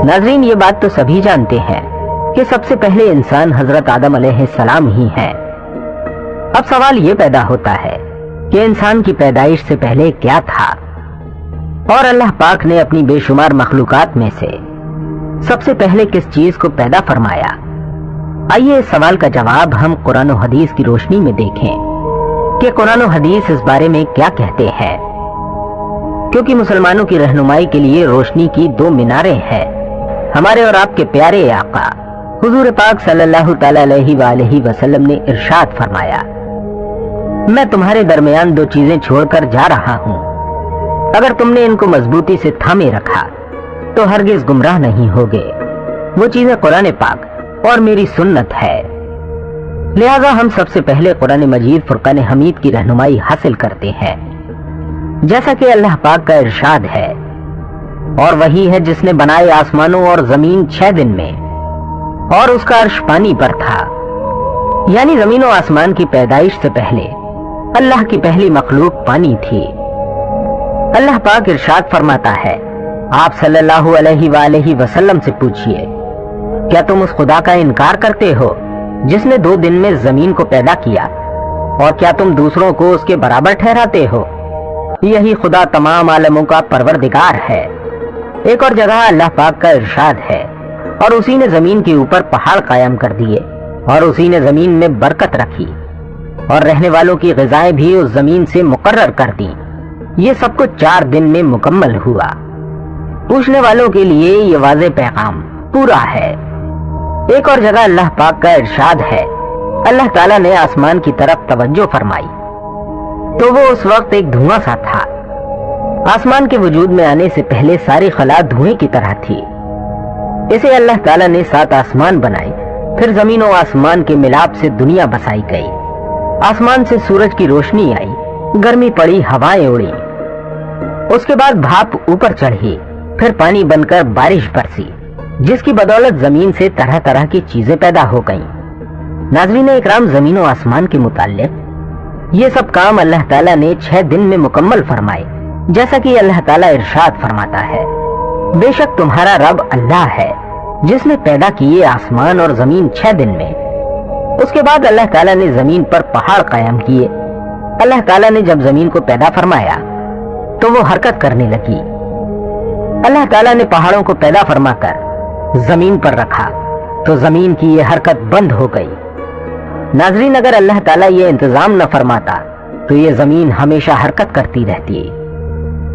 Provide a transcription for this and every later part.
ناظرین، یہ بات تو سبھی جانتے ہیں کہ سب سے پہلے انسان حضرت آدم علیہ السلام ہی ہیں۔ اب سوال یہ پیدا ہوتا ہے کہ انسان کی پیدائش سے پہلے کیا تھا، اور اللہ پاک نے اپنی بے شمار مخلوقات میں سے سب سے پہلے کس چیز کو پیدا فرمایا؟ آئیے اس سوال کا جواب ہم قرآن و حدیث کی روشنی میں دیکھیں کہ قرآن و حدیث اس بارے میں کیا کہتے ہیں، کیونکہ مسلمانوں کی رہنمائی کے لیے روشنی کی دو میناریں ہیں۔ ہمارے اور آپ کے پیارے آقا حضور پاک صلی اللہ تعالی علیہ وآلہ وسلم نے ارشاد فرمایا، میں تمہارے درمیان دو چیزیں چھوڑ کر جا رہا ہوں، اگر تم نے ان کو مضبوطی سے تھامے رکھا تو ہرگز گمراہ نہیں ہوگے۔ وہ چیزیں قرآن پاک اور میری سنت ہے۔ لہذا ہم سب سے پہلے قرآن مجید فرقان حمید کی رہنمائی حاصل کرتے ہیں، جیسا کہ اللہ پاک کا ارشاد ہے، اور وہی ہے جس نے بنائے آسمانوں اور زمین 6 دن میں، اور اس کا عرش پانی پر تھا۔ یعنی زمین و آسمان کی پیدائش سے پہلے اللہ کی پہلی مخلوق پانی تھی۔ اللہ پاک ارشاد فرماتا ہے، آپ صلی اللہ علیہ وآلہ وسلم سے پوچھئے، کیا تم اس خدا کا انکار کرتے ہو جس نے 2 دن میں زمین کو پیدا کیا، اور کیا تم دوسروں کو اس کے برابر ٹھہراتے ہو؟ یہی خدا تمام عالموں کا پروردگار ہے۔ ایک اور جگہ اللہ پاک کا ارشاد ہے، اور اسی نے زمین کے اوپر پہاڑ قائم کر دیے، اور اسی نے زمین میں برکت رکھی، اور رہنے والوں کی غذائیں بھی اس زمین سے مقرر کر دی۔ یہ سب کچھ 4 دن میں مکمل ہوا۔ پوچھنے والوں کے لیے یہ واضح پیغام پورا ہے۔ ایک اور جگہ اللہ پاک کا ارشاد ہے، اللہ تعالیٰ نے آسمان کی طرف توجہ فرمائی تو وہ اس وقت ایک دھواں سا تھا۔ آسمان کے وجود میں آنے سے پہلے ساری خلا دھوئیں کی طرح تھی۔ اسے اللہ تعالیٰ نے 7 آسمان بنائے، پھر زمین و آسمان کے ملاپ سے دنیا بسائی گئی۔ آسمان سے سورج کی روشنی آئی، گرمی پڑی، ہوائیں اڑی، اس کے بعد بھاپ اوپر چڑھی، پھر پانی بن کر بارش برسی، جس کی بدولت زمین سے طرح طرح کی چیزیں پیدا ہو گئیں۔ ناظرین اکرام، زمین و آسمان کے متعلق یہ سب کام اللہ تعالیٰ نے 6 دن میں مکمل فرمائے، جیسا کہ اللہ تعالیٰ ارشاد فرماتا ہے، بے شک تمہارا رب اللہ ہے جس نے پیدا کیے آسمان اور زمین 6 دن میں۔ اس کے بعد اللہ تعالیٰ نے زمین پر پہاڑ قائم کیے۔ اللہ تعالیٰ نے جب زمین کو پیدا فرمایا تو وہ حرکت کرنے لگی۔ اللہ تعالیٰ نے پہاڑوں کو پیدا فرما کر زمین پر رکھا تو زمین کی یہ حرکت بند ہو گئی۔ ناظرین، اگر اللہ تعالیٰ یہ انتظام نہ فرماتا تو یہ زمین ہمیشہ حرکت کرتی رہتی۔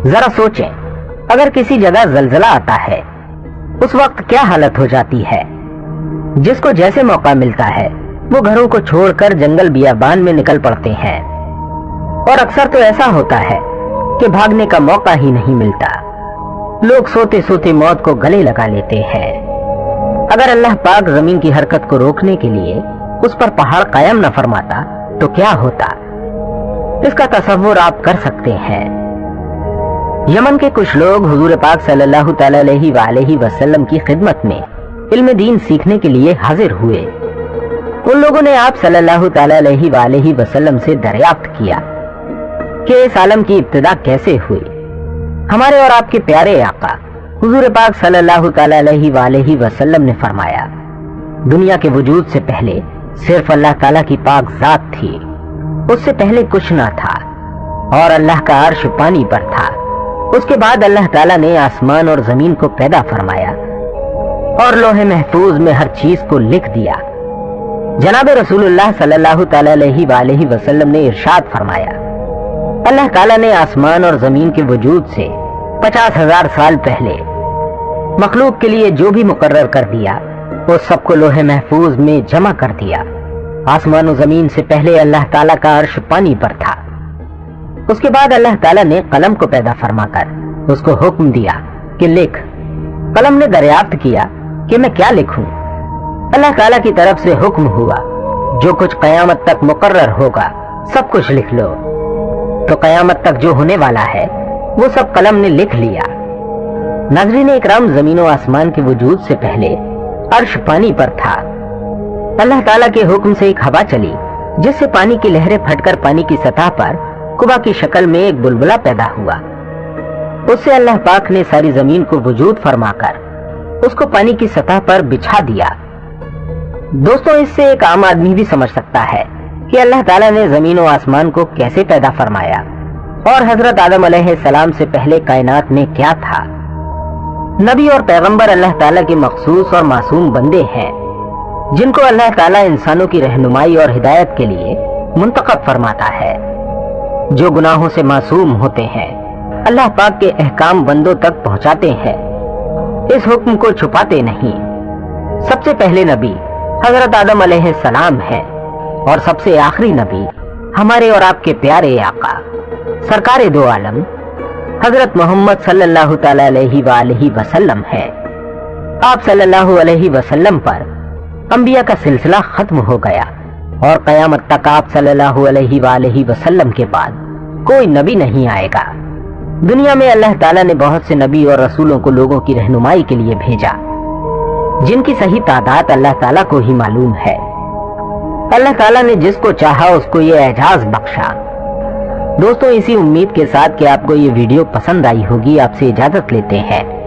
ذرا سوچیں، اگر کسی جگہ زلزلہ آتا ہے اس وقت کیا حالت ہو جاتی ہے؟ جس کو جیسے موقع ملتا ہے وہ گھروں کو چھوڑ کر جنگل بیابان میں نکل پڑتے ہیں، اور اکثر تو ایسا ہوتا ہے کہ بھاگنے کا موقع ہی نہیں ملتا۔ لوگ سوتے سوتے موت کو گلے لگا لیتے ہیں۔ اگر اللہ پاک زمین کی حرکت کو روکنے کے لیے اس پر پہاڑ قائم نہ فرماتا تو کیا ہوتا؟ اس کا تصور آپ کر سکتے ہیں۔ یمن کے کچھ لوگ حضور پاک صلی اللہ تعالی علیہ وآلہ وسلم کی خدمت میں علم دین سیکھنے کے لیے حاضر ہوئے۔ ان لوگوں نے آپ صلی اللہ تعالی علیہ وآلہ وسلم سے دریافت کیا کہ اس عالم کی ابتدا کیسے ہوئی۔ ہمارے اور آپ کے پیارے آقا حضور پاک صلی اللہ تعالی علیہ وآلہ وسلم نے فرمایا، دنیا کے وجود سے پہلے صرف اللہ تعالیٰ کی پاک ذات تھی، اس سے پہلے کچھ نہ تھا، اور اللہ کا عرش پانی پر تھا۔ اس کے بعد اللہ تعالیٰ نے آسمان اور زمین کو پیدا فرمایا اور لوح محفوظ میں ہر چیز کو لکھ دیا۔ جناب رسول اللہ صلی اللہ تعالی علیہ وآلہ وسلم نے ارشاد فرمایا، اللہ تعالیٰ نے آسمان اور زمین کے وجود سے 50,000 سال پہلے مخلوق کے لیے جو بھی مقرر کر دیا وہ سب کو لوح محفوظ میں جمع کر دیا۔ آسمان و زمین سے پہلے اللہ تعالیٰ کا عرش پانی پر تھا۔ اس کے بعد اللہ تعالیٰ نے قلم کو پیدا فرما کر اس کو حکم دیا کہ لکھ۔ قلم نے دریافت کیا کہ میں کیا لکھوں؟ اللہ تعالیٰ کی طرف سے حکم ہوا، جو کچھ قیامت تک مقرر ہوگا سب کچھ لکھ لو۔ تو قیامت تک جو ہونے والا ہے وہ سب قلم نے لکھ لیا۔ ناظرین اکرام، زمین و آسمان کے وجود سے پہلے عرش پانی پر تھا۔ اللہ تعالیٰ کے حکم سے ایک ہوا چلی جس سے پانی کی لہریں پھٹ کر پانی کی سطح پر قبا کی شکل میں ایک بلبلہ پیدا ہوا۔ اس سے اللہ پاک نے ساری زمین کو وجود فرما کر اس کو پانی کی سطح پر بچھا دیا۔ دوستوں، اس سے ایک عام آدمی بھی سمجھ سکتا ہے کہ اللہ تعالیٰ نے زمین و آسمان کو کیسے پیدا فرمایا اور حضرت آدم علیہ السلام سے پہلے کائنات میں کیا تھا۔ نبی اور پیغمبر اللہ تعالیٰ کے مخصوص اور معصوم بندے ہیں جن کو اللہ تعالیٰ انسانوں کی رہنمائی اور ہدایت کے لیے منتخب فرماتا ہے۔ جو گناہوں سے معصوم ہوتے ہیں اللہ پاک کے احکام بندوں تک پہنچاتے ہیں، اس حکم کو چھپاتے نہیں۔ سب سے پہلے نبی حضرت آدم علیہ السلام ہے اور سب سے آخری نبی ہمارے اور آپ کے پیارے آقا سرکار دو عالم حضرت محمد صلی اللہ تعالی علیہ وآلہ وسلم ہے۔ آپ صلی اللہ علیہ وسلم پر انبیاء کا سلسلہ ختم ہو گیا اور قیامت تک آپ صلی اللہ علیہ وآلہ وسلم کے بعد کوئی نبی نہیں آئے گا۔ دنیا میں اللہ تعالیٰ نے بہت سے نبی اور رسولوں کو لوگوں کی رہنمائی کے لیے بھیجا جن کی صحیح تعداد اللہ تعالیٰ کو ہی معلوم ہے۔ اللہ تعالیٰ نے جس کو چاہا اس کو یہ اعزاز بخشا۔ دوستوں، اسی امید کے ساتھ کہ آپ کو یہ ویڈیو پسند آئی ہوگی، آپ سے اجازت لیتے ہیں۔